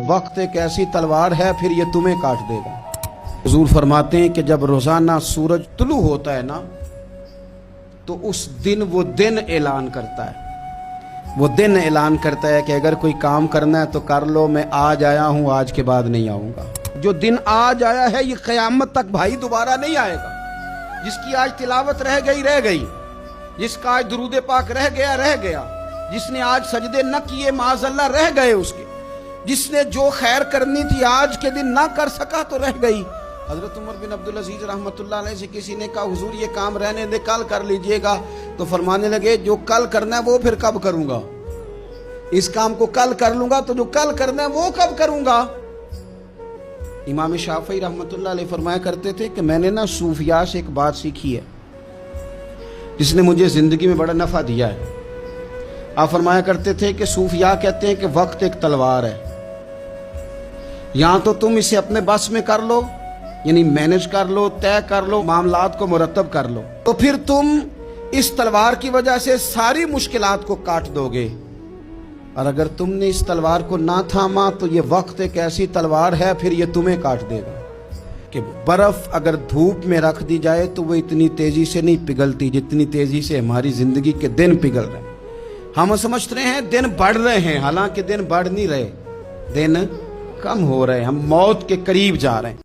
वक्त एक ऐसी तलवार है फिर ये तुम्हें काट देगा। हुजूर फरमाते हैं कि जब रोजाना सूरज तुलू होता है ना तो उस दिन वो दिन ऐलान करता है, वो दिन ऐलान करता है कि अगर कोई काम करना है तो कर लो, मैं आज आया हूं, आज के बाद नहीं आऊंगा। जो दिन आज आया है ये क़यामत तक भाई दोबारा नहीं आएगा। जिसकी आज तिलावत रह गई, जिसका आज दुरूद पाक रह गया, जिसने आज सजदे न किए माज़अल्लाह रह गए उसके, जिसने जो खैर करनी थी आज के दिन ना कर सका तो रह गई। हजरत उमर बिन अब्दुल अजीज रहमतुल्लाह अलैह से किसी ने कहा हुजूर ये काम रहने दे, कल कर लीजिएगा। तो फरमाने लगे जो कल करना है वो फिर कब करूंगा, इस काम को कल कर लूंगा तो जो कल करना है वो कब करूंगा। इमाम शाफई रहमतुल्लाह अलैह फरमाया करते थे कि मैंने ना सूफिया से एक बात सीखी है जिसने मुझे जिंदगी में बड़ा नफा दिया है। आप फरमाया करते थे कि सूफिया कहते हैं कि वक्त एक तलवार है, यहां तो तुम इसे अपने बस में कर लो, यानी मैनेज कर लो, तय कर लो, मामलात को मुरतब कर लो, तो फिर तुम इस तलवार की वजह से सारी मुश्किलात को काट दोगे। और अगर तुमने इस तलवार को ना थामा तो ये वक्त एक ऐसी तलवार है फिर ये तुम्हें काट देगा कि बर्फ अगर धूप में रख दी जाए तो वो इतनी तेजी से नहीं पिघलती जितनी तेजी से हमारी जिंदगी के दिन पिघल रहे हैं। हम समझते रहे हैं दिन बढ़ रहे हैं, हालांकि दिन बढ़ नहीं रहे, दिन कम हो रहे हैं, हम मौत के करीब जा रहे हैं।